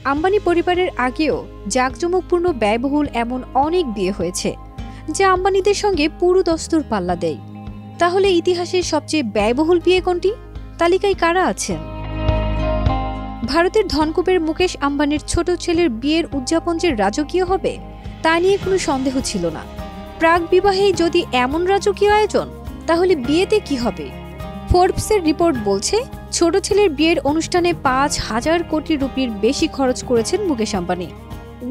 আম্বানি পরিবারের আগেও জাঁকজমকপূর্ণ ব্যয়বহুল এমন অনেক বিয়ে হয়েছে যা আম্বানিদের সঙ্গে পুরো দস্তুর পাল্লা দেয়। তাহলে ইতিহাসের সবচেয়ে ব্যয়বহুল বিয়ে কোনটি? তালিকায় কারা আছেন? ভারতের ধনকুবের মুকেশ আম্বানির ছোট ছেলের বিয়ের উদযাপন যে রাজকীয় হবে তা নিয়ে কোনো সন্দেহ ছিল না। প্রাক বিবাহেই যদি এমন রাজকীয় আয়োজন, তাহলে বিয়েতে কি হবে? ফোর্বসের রিপোর্ট বলছে, ছোট ছেলের বিয়ের অনুষ্ঠানে ৫,০০০ কোটি রুপির বেশি খরচ করেছেন মুকেশ আম্বানি,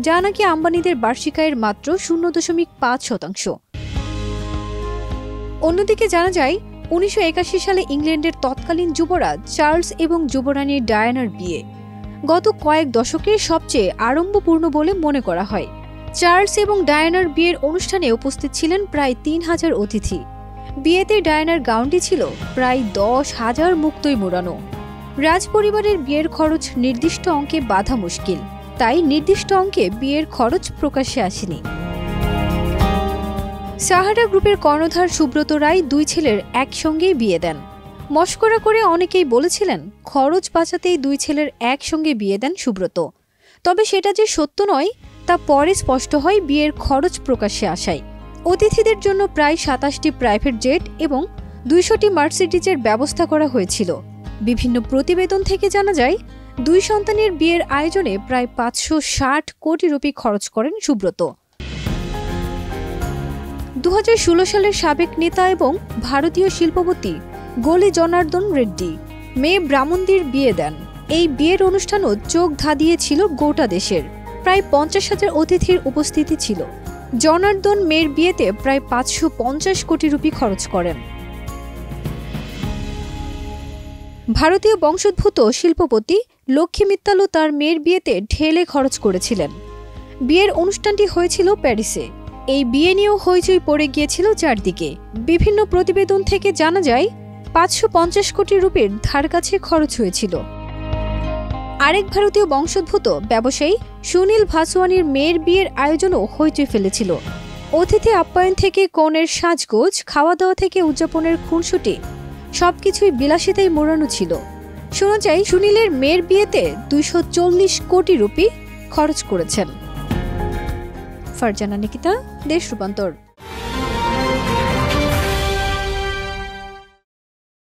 যা নাকি আম্বানিদের বার্ষিক আয়ের মাত্র ০.৫%। অন্যদিকে জানা যায় ১৯৮১ সালে ইংল্যান্ডের তৎকালীন যুবরাজ চার্লস এবং যুবরানী ডায়ানার বিয়ে গত কয়েক দশকের সবচেয়ে আড়ম্বরপূর্ণ বলে মনে করা হয়। চার্লস এবং ডায়ানার বিয়ের অনুষ্ঠানে উপস্থিত ছিলেন প্রায় ৩,০০০ অতিথি। বিয়েতে ডায়ানার গাউনটি ছিল প্রায় ১০,০০০ মুক্তোয় মোড়ানো। রাজপরিবারের বিয়ের খরচ নির্দিষ্ট অঙ্কে বাঁধা মুশকিল, তাই নির্দিষ্ট অঙ্কে বিয়ের খরচ প্রকাশ্যে আসেনি। সাহারা গ্রুপের কর্ণধার সুব্রত রায় ২ ছেলের একসঙ্গেই বিয়ে দেন। মশকরা করে অনেকেই বলেছিলেন খরচ বাঁচাতেই ২ ছেলের একসঙ্গে বিয়ে দেন সুব্রত। তবে সেটা যে সত্য নয় তা পরে স্পষ্ট হয় বিয়ের খরচ প্রকাশ্যে আসায়। অতিথিদের জন্য প্রায় ২৭টি প্রাইভেট জেট এবং ২০০টি মার্সিডিজের ব্যবস্থা করা হয়েছিল। বিভিন্ন প্রতিবেদন থেকে জানা যায় ২ সন্তানের বিয়ের আয়োজনে প্রায় ৫৬০ কোটি রুপি খরচ করেন সুব্রত। ২০১৬ সালের সাবেক নেতা এবং ভারতীয় শিল্পপতি গোলি জনার্দন রেড্ডি মেয়ে ব্রাহ্মণদের বিয়ে দেন। এই বিয়ের অনুষ্ঠানও চোখ ধাঁধিয়েছিল গোটা দেশের। প্রায় ৫০,০০০ অতিথির উপস্থিতি ছিল। জনার্দন মেয়ের বিয়েতে প্রায় ৫৫০ কোটি রুপি খরচ করেন। ভারতীয় বংশোদ্ভূত শিল্পপতি লক্ষ্মী মিত্তালও তার মেয়ের বিয়েতে ঢেলে খরচ করেছিলেন। বিয়ের অনুষ্ঠানটি হয়েছিল প্যারিসে। এই বিয়ে নিয়েও হইচই পড়ে গিয়েছিল চারদিকে। বিভিন্ন প্রতিবেদন থেকে জানা যায় ৫৫০ কোটি রুপির ধারকাছে খরচ হয়েছিল। আরেক ভারতীয় বংশোদ্ভূত ব্যবসায়ী সুনীল ভাসওয়ানির মেয়ের বিয়ের আয়োজনও হইচই ফেলেছিল। অতিথি আপ্যায়ন থেকে কনের সাজগোজ, খাওয়া দাওয়া থেকে উদযাপনের খুনসুটি সবকিছুই বিলাসিতায় মোড়ানো ছিল। শোনা যায় সুনীলের মেয়ের বিয়েতে ২৪০ কোটি রুপি খরচ করেছেন। ফারজানা নিকিতা, দেশ রূপান্তর।